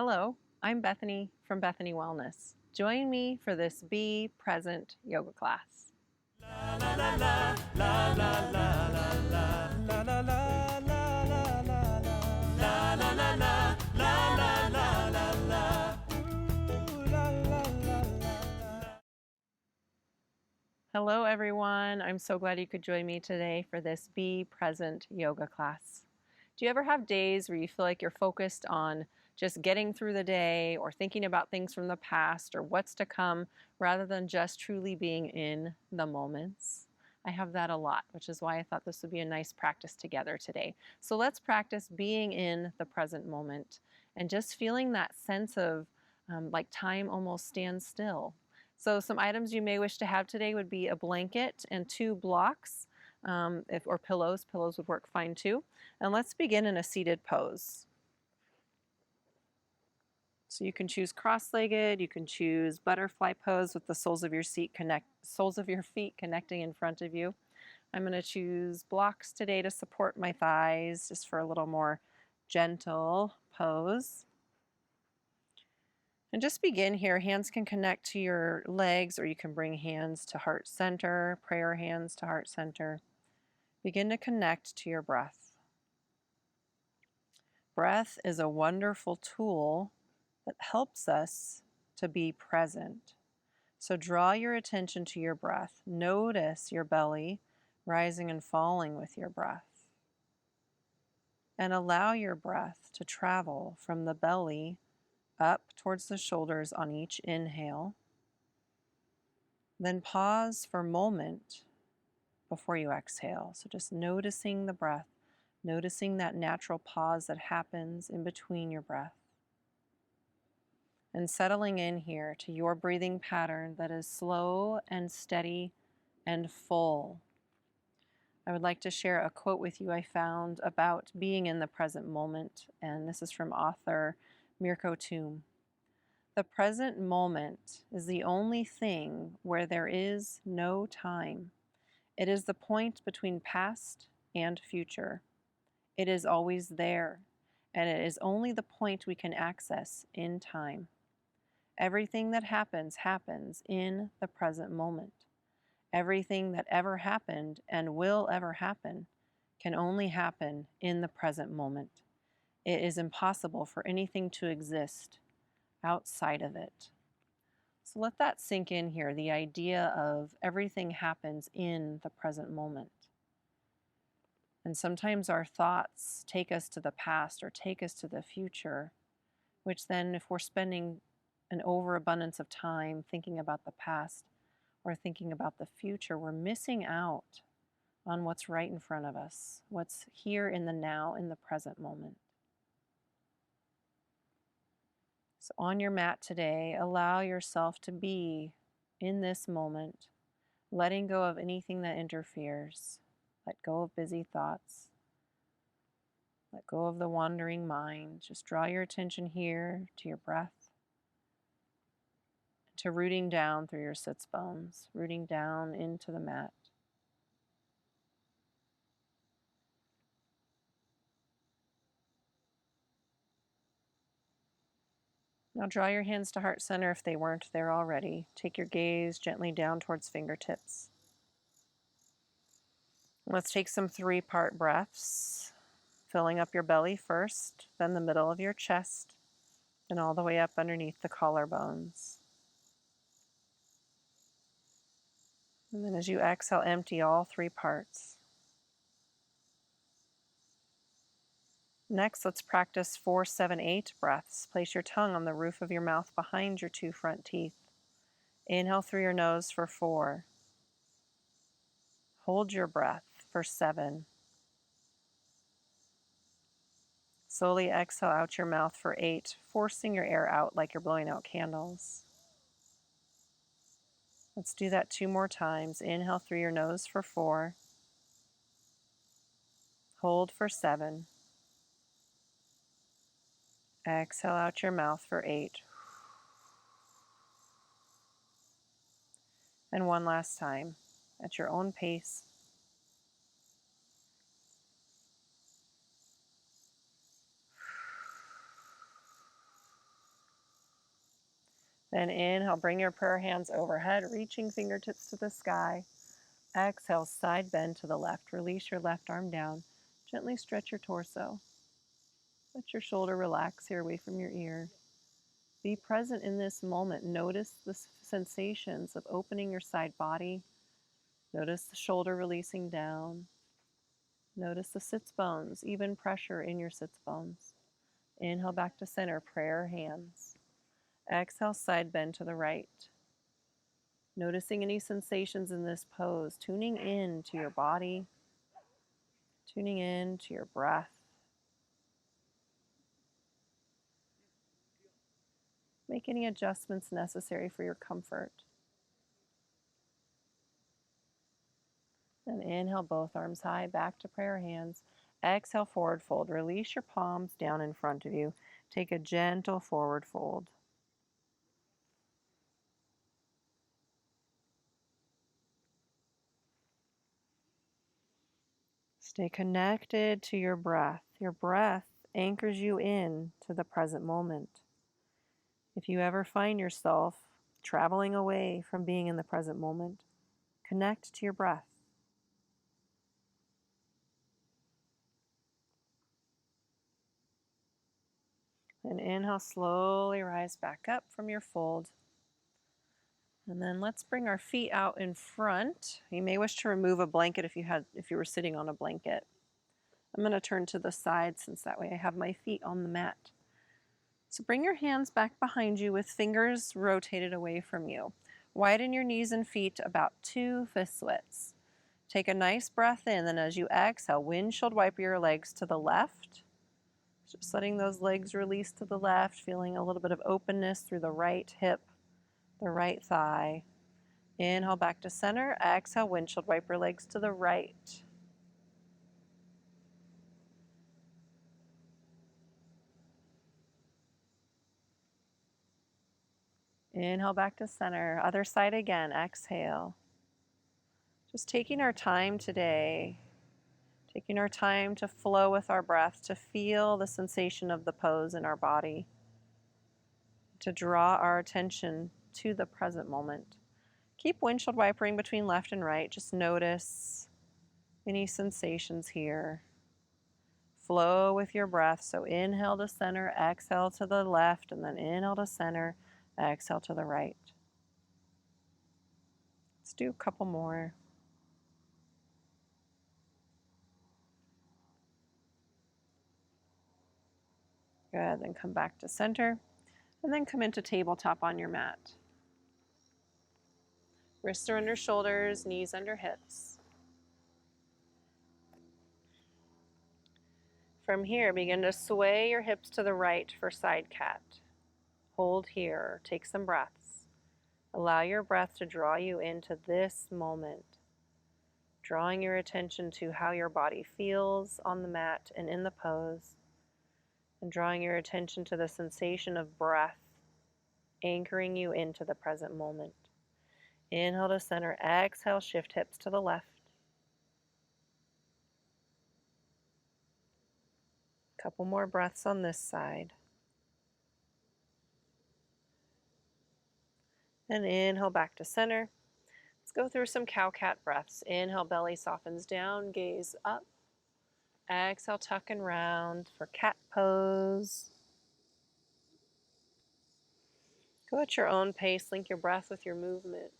Hello, I'm Bethany from Bethany Wellness. Join me for this Be Present yoga class. Hello, everyone. I'm so glad you could join me today for this Be Present yoga class. Do you ever have days where you feel like you're focused on just getting through the day or thinking about things from the past or what's to come rather than just truly being in the moments? I have that a lot, which is why I thought this would be a nice practice together today. So let's practice being in the present moment and just feeling that sense of like time almost stands still. So some items you may wish to have today would be a blanket and 2 blocks, or pillows. Pillows would work fine too. And let's begin in a seated pose. So you can choose cross-legged, you can choose butterfly pose with the soles of your feet connecting in front of you. I'm going to choose blocks today to support my thighs, just for a little more gentle pose. And just begin here. Hands can connect to your legs, or you can bring hands to heart center, prayer hands to heart center. Begin to connect to your breath. Breath is a wonderful tool that helps us to be present. So draw your attention to your breath. Notice your belly rising and falling with your breath. And allow your breath to travel from the belly up towards the shoulders on each inhale. Then pause for a moment before you exhale. So just noticing the breath, noticing that natural pause that happens in between your breath. And settling in here to your breathing pattern that is slow and steady and full. I would like to share a quote with you I found about being in the present moment, and this is from author Myrko Thum. The present moment is the only thing where there is no time. It is the point between past and future. It is always there, and it is only the point we can access in time. Everything that happens in the present moment. Everything that ever happened and will ever happen can only happen in the present moment. It is impossible for anything to exist outside of it. So let that sink in here, the idea of everything happens in the present moment. And sometimes our thoughts take us to the past or take us to the future, which then, if we're spending an overabundance of time thinking about the past or thinking about the future, we're missing out on what's right in front of us, what's here in the now, in the present moment. So on your mat today, allow yourself to be in this moment, letting go of anything that interferes. Let go of busy thoughts. Let go of the wandering mind. Just draw your attention here to your breath, to rooting down through your sits bones, rooting down into the mat. Now draw your hands to heart center if they weren't there already. Take your gaze gently down towards fingertips. Let's take some 3-part breaths, filling up your belly first, then the middle of your chest, and all the way up underneath the collarbones. And then as you exhale, empty all 3 parts. Next, let's practice 4, 7, 8 breaths. Place your tongue on the roof of your mouth behind your 2 front teeth. Inhale through your nose for 4. Hold your breath for 7. Slowly exhale out your mouth for 8, forcing your air out like you're blowing out candles. Let's do that 2 more times. Inhale through your nose for 4. Hold for 7. Exhale out your mouth for 8. And one last time, at your own pace. Then inhale, bring your prayer hands overhead, reaching fingertips to the sky. Exhale, side bend to the left. Release your left arm down. Gently stretch your torso. Let your shoulder relax here away from your ear. Be present in this moment. Notice the sensations of opening your side body. Notice the shoulder releasing down. Notice the sits bones, even pressure in your sits bones. Inhale back to center, prayer hands. Exhale, side bend to the right. Noticing any sensations in this pose, tuning in to your body, tuning in to your breath. Make any adjustments necessary for your comfort. And inhale, both arms high, back to prayer hands. Exhale, forward fold. Release your palms down in front of you. Take a gentle forward fold. Stay connected to your breath. Your breath anchors you in to the present moment. If you ever find yourself traveling away from being in the present moment, connect to your breath. And inhale, slowly rise back up from your fold. And then let's bring our feet out in front. You may wish to remove a blanket if you were sitting on a blanket. I'm going to turn to the side since that way I have my feet on the mat. So bring your hands back behind you with fingers rotated away from you. Widen your knees and feet about 2 fist widths. Take a nice breath in, then as you exhale, windshield wiper your legs to the left. Just letting those legs release to the left, feeling a little bit of openness through the right hip, the right thigh. Inhale back to center. Exhale, windshield wiper legs to the right. Inhale back to center. Other side again. Exhale. Just taking our time today, taking our time to flow with our breath, to feel the sensation of the pose in our body, to draw our attention to the present moment. Keep windshield wipering between left and right. Just notice any sensations here. Flow with your breath. So inhale to center, exhale to the left, and then inhale to center, exhale to the right. Let's do a couple more. Good, then come back to center, and then come into tabletop on your mat. Wrists are under shoulders, knees under hips. From here, begin to sway your hips to the right for side cat. Hold here, take some breaths. Allow your breath to draw you into this moment, drawing your attention to how your body feels on the mat and in the pose, and drawing your attention to the sensation of breath anchoring you into the present moment. Inhale to center, exhale, shift hips to the left. Couple more breaths on this side. And inhale back to center. Let's go through some cow-cat breaths. Inhale, belly softens down, gaze up. Exhale, tuck and round for cat pose. Go at your own pace, link your breath with your movement.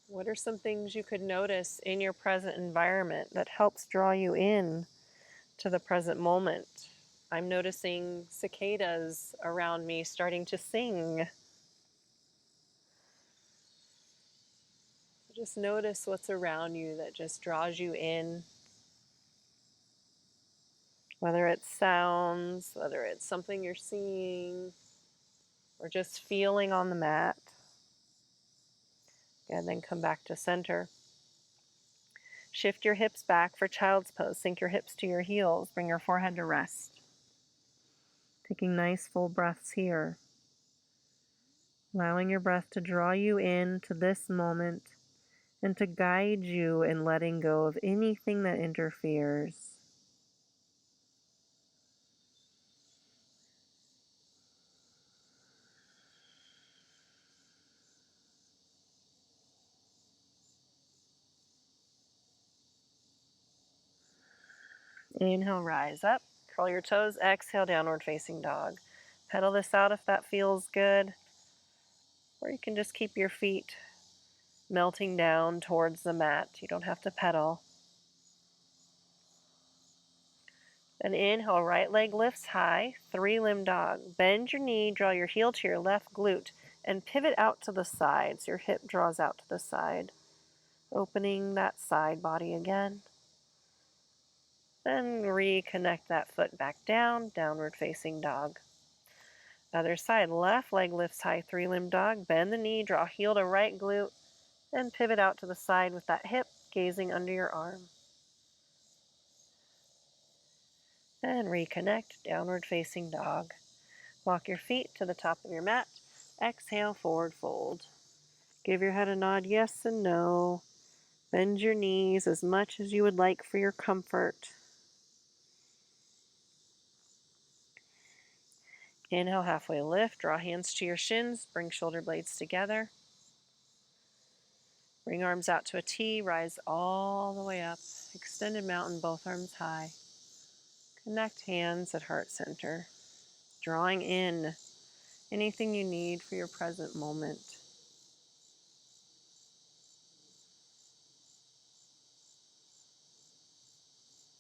What are some things you could notice in your present environment that helps draw you in to the present moment? I'm noticing cicadas around me starting to sing. Just notice what's around you that just draws you in. Whether it's sounds, whether it's something you're seeing, or just feeling on the mat. And then come back to center. Shift your hips back for child's pose. Sink your hips to your heels. Bring your forehead to rest. Taking nice full breaths here. Allowing your breath to draw you into this moment and to guide you in letting go of anything that interferes. Inhale, rise up. Curl your toes. Exhale, downward facing dog. Pedal this out if that feels good. Or you can just keep your feet melting down towards the mat. You don't have to pedal. Then inhale, right leg lifts high, 3-limb dog. Bend your knee, draw your heel to your left glute, and pivot out to the sides. Your hip draws out to the side, opening that side body again. Then reconnect that foot back down, downward facing dog. Other side, left leg lifts high, 3-limb dog. Bend the knee, draw heel to right glute, and pivot out to the side with that hip gazing under your arm. And reconnect, downward facing dog. Walk your feet to the top of your mat. Exhale, forward fold. Give your head a nod yes and no. Bend your knees as much as you would like for your comfort. Inhale, halfway lift. Draw hands to your shins. Bring shoulder blades together. Bring arms out to a T. Rise all the way up. Extended mountain, both arms high. Connect hands at heart center. Drawing in anything you need for your present moment.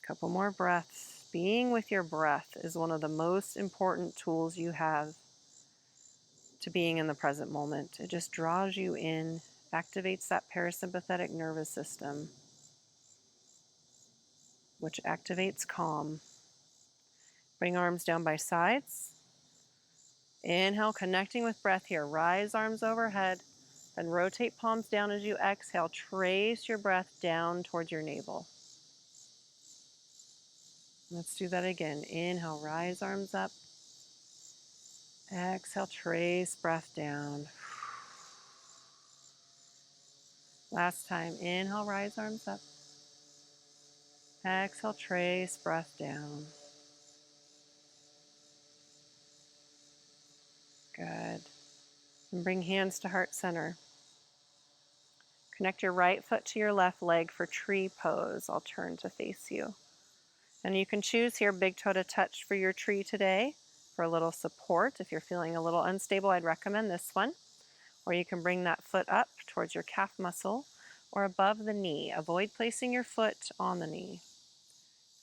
Couple more breaths. Being with your breath is one of the most important tools you have to being in the present moment. It just draws you in, activates that parasympathetic nervous system, which activates calm. Bring arms down by sides. Inhale, connecting with breath here. Rise arms overhead and rotate palms down as you exhale. Trace your breath down towards your navel. Let's do that again. Inhale, rise arms up. Exhale, trace breath down. Last time. Inhale, rise arms up. Exhale, trace breath down. Good. And bring hands to heart center. Connect your right foot to your left leg for tree pose. I'll turn to face you. And you can choose here big toe to touch for your tree today for a little support. If you're feeling a little unstable, I'd recommend this one. Or you can bring that foot up towards your calf muscle or above the knee. Avoid placing your foot on the knee.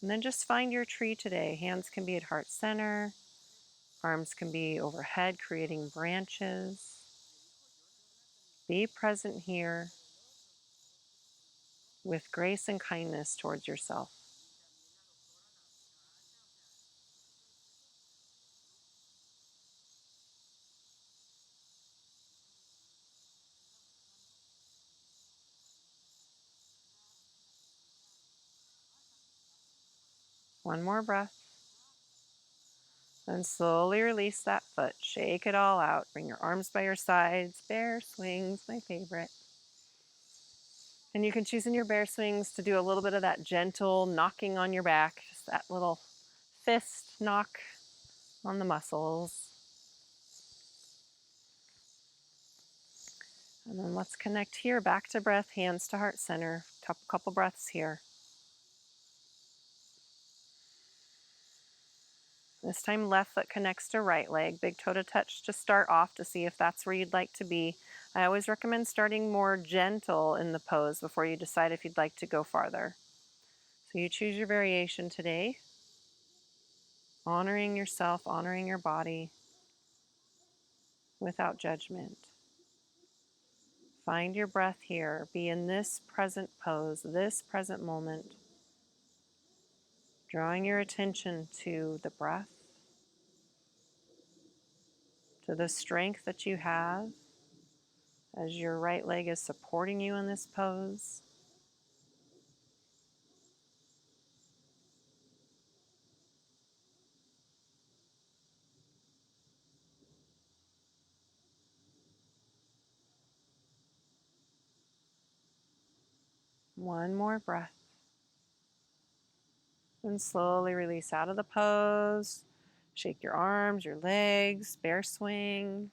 And then just find your tree today. Hands can be at heart center. Arms can be overhead, creating branches. Be present here with grace and kindness towards yourself. One more breath. Then slowly release that foot. Shake it all out. Bring your arms by your sides. Bear swings, my favorite. And you can choose in your bear swings to do a little bit of that gentle knocking on your back. Just that little fist knock on the muscles. And then let's connect here, back to breath, hands to heart center. Couple breaths here. This time left foot connects to right leg, big toe to touch to start off to see if that's where you'd like to be. I always recommend starting more gentle in the pose before you decide if you'd like to go farther. So you choose your variation today, honoring yourself, honoring your body without judgment. Find your breath here. Be in this present pose, this present moment, drawing your attention to the breath, to the strength that you have as your right leg is supporting you in this pose. One more breath. And slowly release out of the pose. Shake your arms, your legs, bear swing.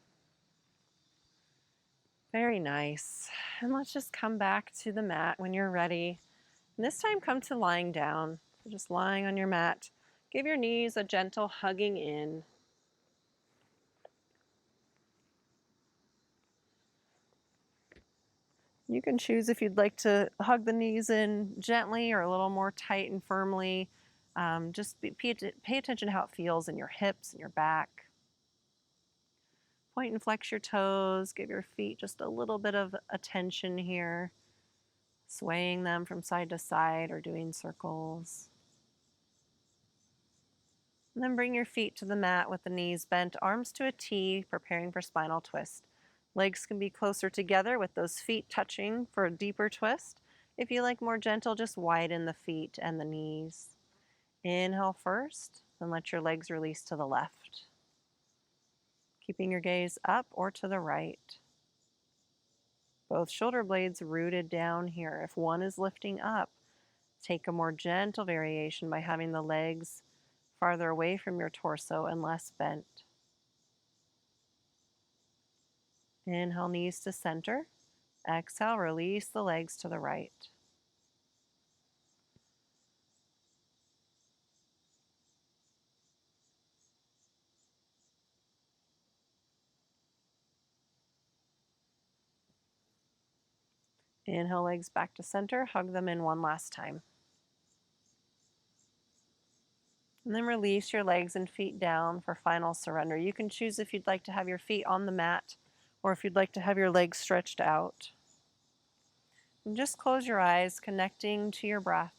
Very nice. And let's just come back to the mat when you're ready. And this time come to lying down. So just lying on your mat. Give your knees a gentle hugging in. You can choose if you'd like to hug the knees in gently or a little more tight and firmly. Pay attention to how it feels in your hips and your back. Point and flex your toes. Give your feet just a little bit of attention here, swaying them from side to side or doing circles. And then bring your feet to the mat with the knees bent, arms to a T, preparing for spinal twist. Legs can be closer together with those feet touching for a deeper twist. If you like more gentle, just widen the feet and the knees. Inhale first, then let your legs release to the left. Keeping your gaze up or to the right. Both shoulder blades rooted down here. If one is lifting up, take a more gentle variation by having the legs farther away from your torso and less bent. Inhale, knees to center. Exhale, release the legs to the right. Inhale, legs back to center. Hug them in one last time. And then release your legs and feet down for final surrender. You can choose if you'd like to have your feet on the mat or if you'd like to have your legs stretched out. And just close your eyes, connecting to your breath.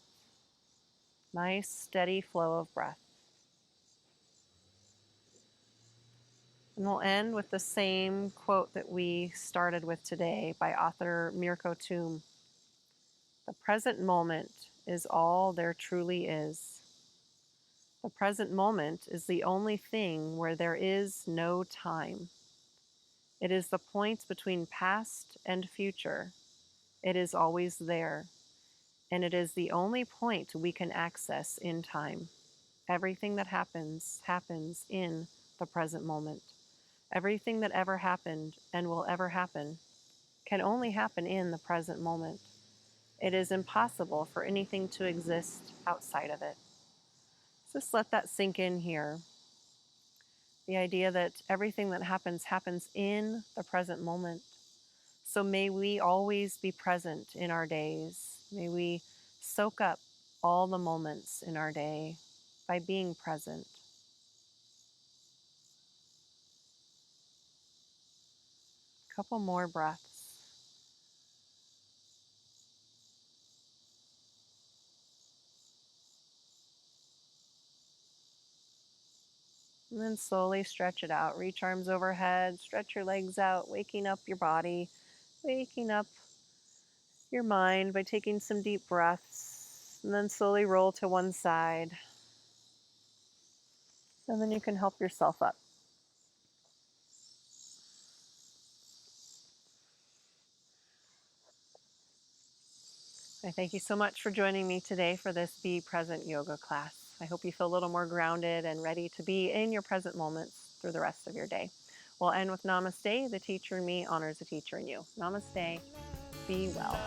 Nice, steady flow of breath. And we'll end with the same quote that we started with today by author Myrko Thum. The present moment is all there truly is. The present moment is the only thing where there is no time. It is the point between past and future. It is always there, and it is the only point we can access in time. Everything that happens, happens in the present moment. Everything that ever happened and will ever happen can only happen in the present moment. It is impossible for anything to exist outside of it. Just let that sink in here. The idea that everything that happens happens in the present moment. So may we always be present in our days. May we soak up all the moments in our day by being present. A couple more breaths. And then slowly stretch it out. Reach arms overhead, stretch your legs out, waking up your body, waking up your mind by taking some deep breaths. And then slowly roll to one side. And then you can help yourself up. I thank you so much for joining me today for this Be Present yoga class. I hope you feel a little more grounded and ready to be in your present moments through the rest of your day. We'll end with Namaste. The teacher in me honors the teacher in you. Namaste. Be well.